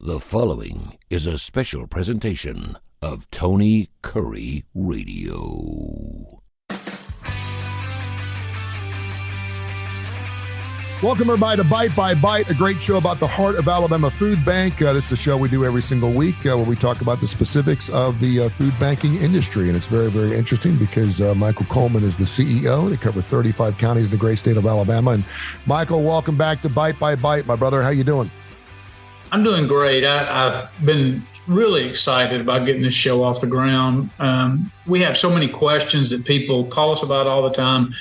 The following is a special presentation of Tony Kurre Radio. Welcome, everybody, to Bite by Bite, a great show about the heart of Alabama Food Bank. This is a show we do every single week where we talk about the specifics of the food banking industry. And it's very, very interesting because Michael Coleman is the CEO. They cover 35 counties in the great state of Alabama. And Michael, welcome back to Bite by Bite. My brother, how you doing? I'm doing great. I've been really excited about getting this show off the ground. We have so many questions that people call us about all the time.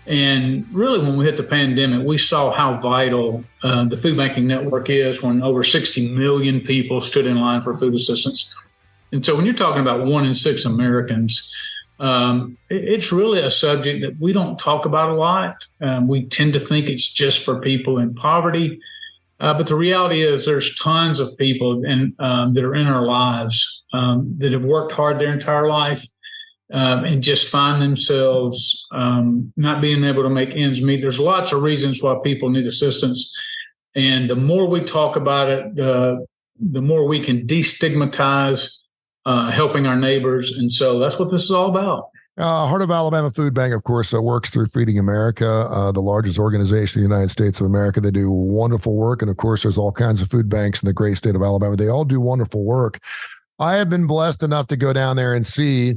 And really, when we hit the pandemic, we saw how vital the food banking network is when over 60 million people stood in line for food assistance. And so when you're talking about 1 in 6 Americans, it's really a subject that we don't talk about a lot. We tend to think it's just for people in poverty. But the reality is there's tons of people that are in our lives that have worked hard their entire life and just find themselves not being able to make ends meet. There's lots of reasons why people need assistance. And the more we talk about it, the more we can destigmatize helping our neighbors. And so that's what this is all about. Heart of Alabama Food Bank, of course, works through Feeding America, the largest organization in the United States of America. They do wonderful work. And of course, there's all kinds of food banks in the great state of Alabama. They all do wonderful work. I have been blessed enough to go down there and see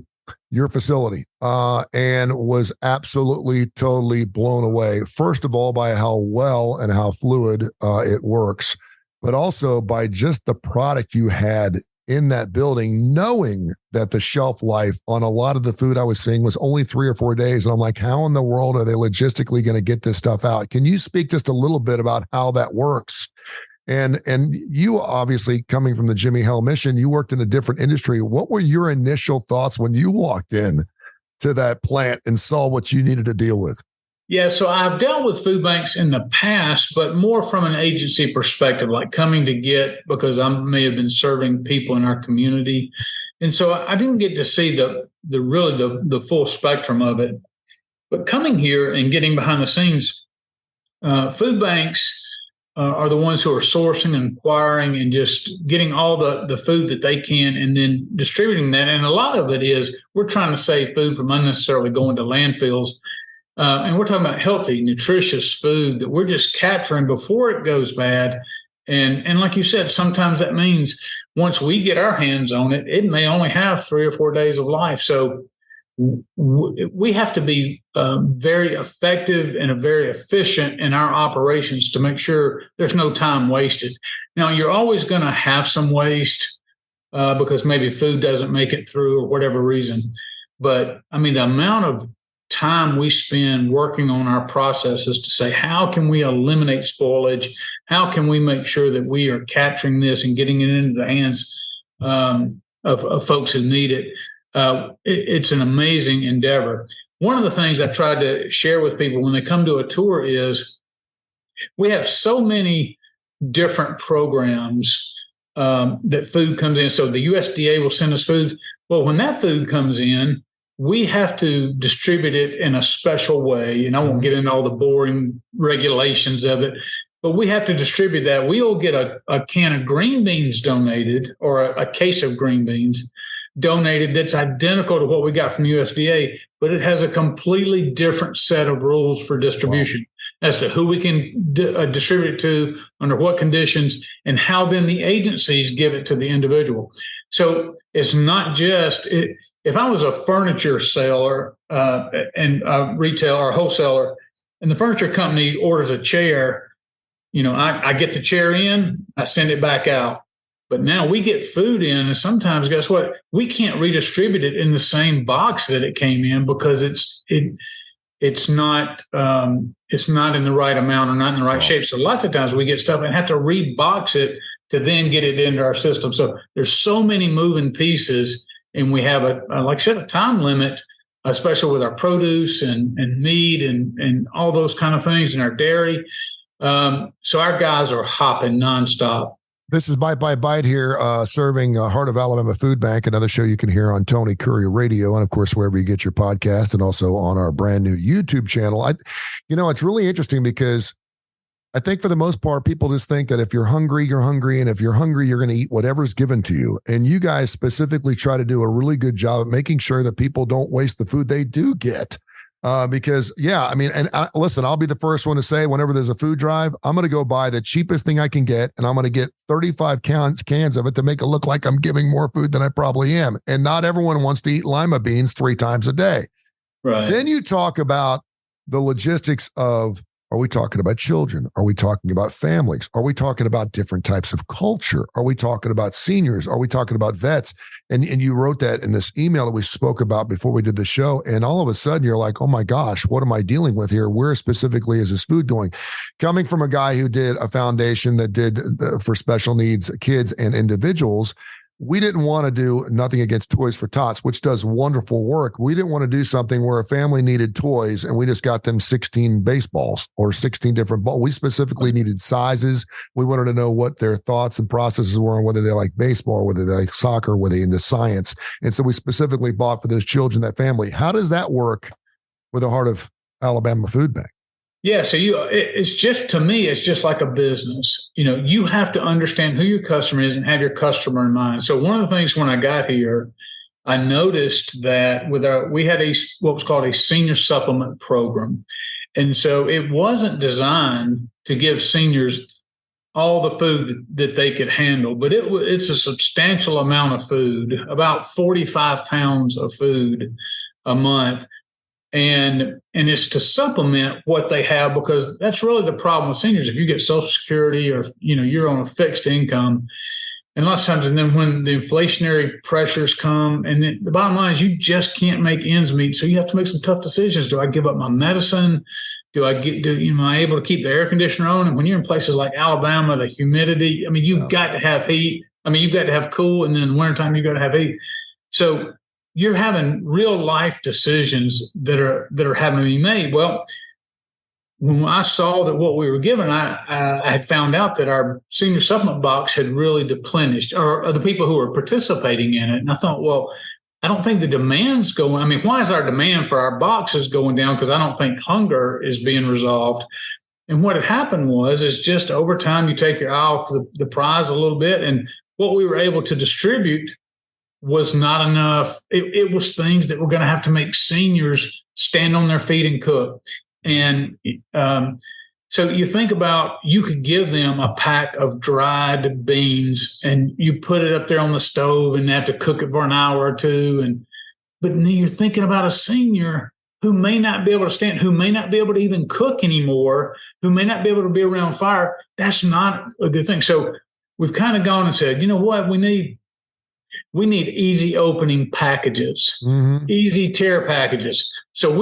your facility and was absolutely, totally blown away. First of all, by how well and how fluid it works, but also by just the product you had in that building, knowing that the shelf life on a lot of the food I was seeing was only 3 or 4 days. And I'm like, how in the world are they logistically going to get this stuff out? Can you speak just a little bit about how that works? And you obviously, coming from the Jimmy Hell mission, you worked in a different industry. What were your initial thoughts when you walked in to that plant and saw what you needed to deal with? Yeah, so I've dealt with food banks in the past, but more from an agency perspective, like coming to get, because I may have been serving people in our community. And so I didn't get to see the full spectrum of it. But coming here and getting behind the scenes, food banks are the ones who are sourcing and acquiring and just getting all the food that they can and then distributing that. And a lot of it is we're trying to save food from unnecessarily going to landfills. And we're talking about healthy, nutritious food that we're just capturing before it goes bad. And like you said, sometimes that means once we get our hands on it, it may only have 3 or 4 days of life. So we have to be very effective and very efficient in our operations to make sure there's no time wasted. Now, you're always going to have some waste because maybe food doesn't make it through or whatever reason. But I mean, the amount of time we spend working on our processes to say, how can we eliminate spoilage? How can we make sure that we are capturing this and getting it into the hands of folks who need it? It's an amazing endeavor. One of the things I've tried to share with people when they come to a tour is we have so many different programs that food comes in. So the USDA will send us food. Well, when that food comes in, we have to distribute it in a special way. And I won't get into all the boring regulations of it, but we have to distribute that. We'll get a can of green beans donated or a case of green beans donated that's identical to what we got from USDA, but it has a completely different set of rules for distribution as to who we can distribute it to, under what conditions, and how then the agencies give it to the individual. So it's not just if I was a furniture seller and a retailer or wholesaler, and the furniture company orders a chair, I get the chair in, I send it back out. But now we get food in, and sometimes, guess what? We can't redistribute it in the same box that it came in because it's not in the right amount or not in the right shape. So lots of times we get stuff and have to rebox it to then get it into our system. So there's so many moving pieces, and we have like I said, a time limit, especially with our produce and meat and all those kind of things, and our dairy. So our guys are hopping nonstop. This is Bite by Bite here, serving Heart of Alabama Food Bank, another show you can hear on Tony Kurre Radio, and of course, wherever you get your podcast, and also on our brand new YouTube channel. It's really interesting because I think for the most part, people just think that if you're hungry, you're hungry. And if you're hungry, you're going to eat whatever's given to you. And you guys specifically try to do a really good job of making sure that people don't waste the food they do get. Because, listen, I'll be the first one to say whenever there's a food drive, I'm going to go buy the cheapest thing I can get. And I'm going to get 35 cans of it to make it look like I'm giving more food than I probably am. And not everyone wants to eat lima beans 3 times a day. Right. Then you talk about the logistics of, are we talking about children? Are we talking about families? Are we talking about different types of culture? Are we talking about seniors? Are we talking about vets? And you wrote that in this email that we spoke about before we did the show. And all of a sudden you're like, oh my gosh, what am I dealing with here? Where specifically is this food going? Coming from a guy who did a foundation that did for special needs kids and individuals, we didn't want to do nothing against Toys for Tots, which does wonderful work. We didn't want to do something where a family needed toys and we just got them 16 baseballs or 16 different balls. We specifically needed sizes. We wanted to know what their thoughts and processes were on whether they like baseball, whether they like soccer, whether they into science. And so we specifically bought for those children, that family. How does that work with the Heart of Alabama Food Bank? Yeah. So it's just, to me, it's just like a business. You have to understand who your customer is and have your customer in mind. So one of the things when I got here, I noticed that we had what was called a senior supplement program. And so it wasn't designed to give seniors all the food that they could handle, but it's a substantial amount of food, about 45 pounds of food a month. And it's to supplement what they have, because that's really the problem with seniors. If you get Social Security or, you're on a fixed income, and lots of times, and then when the inflationary pressures come, and the bottom line is you just can't make ends meet. So you have to make some tough decisions. Do I give up my medicine? Am I able to keep the air conditioner on? And when you're in places like Alabama, the humidity, you've got to have heat. You've got to have cool. And then in the wintertime, you've got to have heat. So you're having real life decisions that are having to be made. Well, when I saw that what we were given, I had found out that our senior supplement box had really depleted, or the people who were participating in it. And I thought, well, I don't think the demand's going. Why is our demand for our boxes going down? Because I don't think hunger is being resolved. And what had happened is just over time, you take your eye off the prize a little bit. And what we were able to distribute was not enough. It was things that were going to have to make seniors stand on their feet and cook. And so you think about, you could give them a pack of dried beans and you put it up there on the stove and they have to cook it for an hour or two. But then you're thinking about a senior who may not be able to stand, who may not be able to even cook anymore, who may not be able to be around fire. That's not a good thing. So we've kind of gone and said, you know what, we need easy opening packages, easy tear packages. So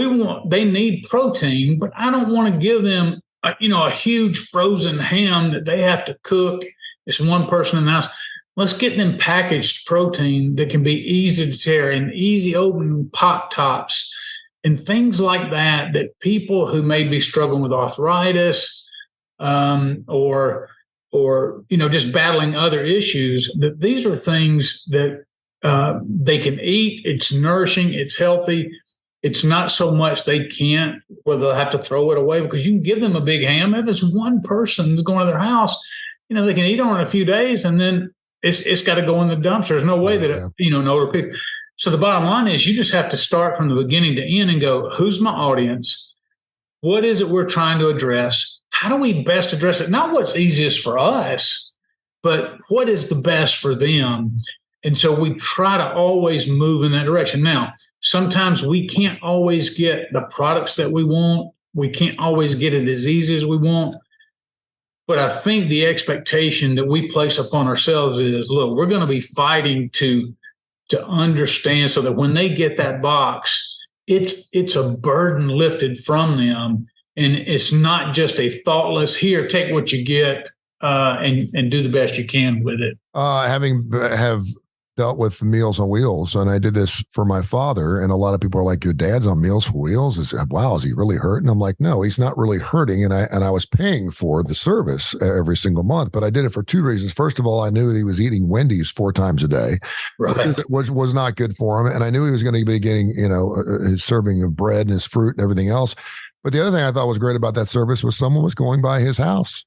they need protein, but I don't want to give them, a huge frozen ham that they have to cook. It's one person in the house. Let's get them packaged protein that can be easy to tear and easy open pot tops and things like that people who may be struggling with arthritis, or just battling other issues, that these are things that they can eat. It's nourishing. It's healthy. It's not so much they can't, where they'll have to throw it away, because you can give them a big ham. If it's one person that's going to their house, they can eat on it a few days and then it's got to go in the dumpster. There's no way that, older people. So the bottom line is you just have to start from the beginning to end and go, who's my audience? What is it we're trying to address? How do we best address it? Not what's easiest for us, but what is the best for them? And so we try to always move in that direction. Now, sometimes we can't always get the products that we want. We can't always get it as easy as we want. But I think the expectation that we place upon ourselves is, look, we're going to be fighting to understand, so that when they get that box, it's a burden lifted from them. And it's not just a thoughtless, here, take what you get and do the best you can with it. Have dealt with Meals on Wheels, and I did this for my father, and a lot of people are like, your dad's on Meals for Wheels? Wow, is he really hurting? I'm like, no, he's not really hurting. And I was paying for the service every single month, but I did it for 2 reasons. First of all, I knew that he was eating Wendy's 4 times a day, which was not good for him. And I knew he was going to be getting, his serving of bread and his fruit and everything else. But the other thing I thought was great about that service was someone was going by his house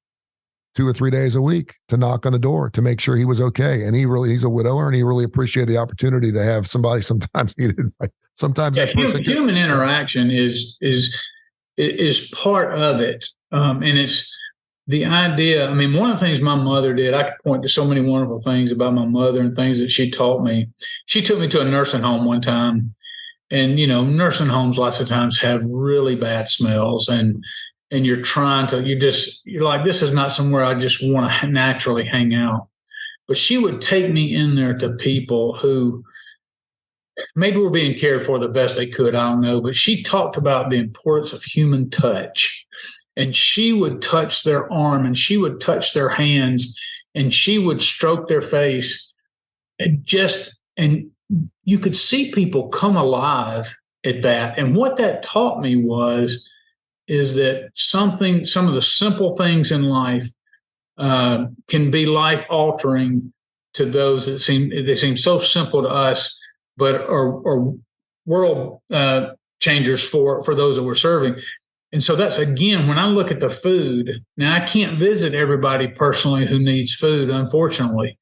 2 or 3 days a week to knock on the door to make sure he was okay. And he's a widower, and he really appreciated the opportunity to have somebody sometimes needed. Sometimes that person human interaction is part of it. And it's the idea. I mean, one of the things my mother did, I could point to so many wonderful things about my mother and things that she taught me. She took me to a nursing home one time, and, nursing homes lots of times have really bad smells, and you're you're like, this is not somewhere I just want to naturally hang out. But she would take me in there to people who maybe were being cared for the best they could. I don't know. But she talked about the importance of human touch. And she would touch their arm, and she would touch their hands, and she would stroke their face. And you could see people come alive at that. And what that taught me is that some of the simple things in life can be life altering to those that seem so simple to us, but are world changers for those that we're serving. And so that's, again, when I look at the food, now I can't visit everybody personally who needs food, unfortunately.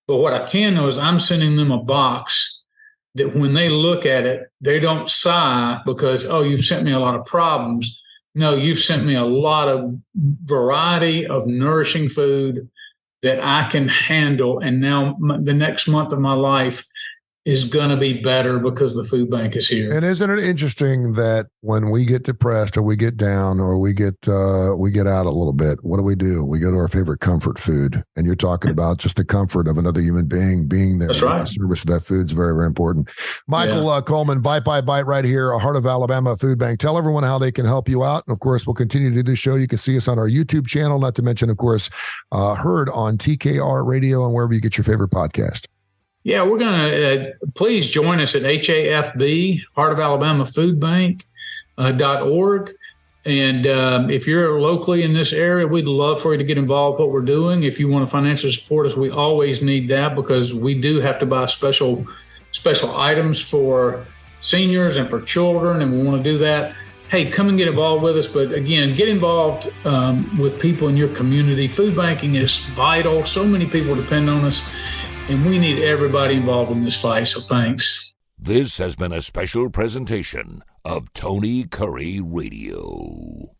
But what I can know is I'm sending them a box that when they look at it, they don't sigh because, oh, you've sent me a lot of problems. No, you've sent me a lot of variety of nourishing food that I can handle. And now the next month of my life is going to be better because the food bank is here. And isn't it interesting that when we get depressed or we get down or we get out a little bit, what do? We go to our favorite comfort food. And you're talking about just the comfort of another human being there. That's right. The service of that food is very, very important. Michael Coleman, Bite by Bite right here, Heart of Alabama Food Bank. Tell everyone how they can help you out. And of course, we'll continue to do this show. You can see us on our YouTube channel, not to mention, of course, heard on TKR Radio and wherever you get your favorite podcast. Yeah, we're going to please join us at HAFB, Heart of Alabama Food Bank .org. And if you're locally in this area, we'd love for you to get involved with what we're doing. If you want to financially support us, we always need that because we do have to buy special items for seniors and for children, and we want to do that. Hey, come and get involved with us. But again, get involved with people in your community. Food banking is vital. So many people depend on us. And we need everybody involved in this fight, so thanks. This has been a special presentation of Tony Curre Radio.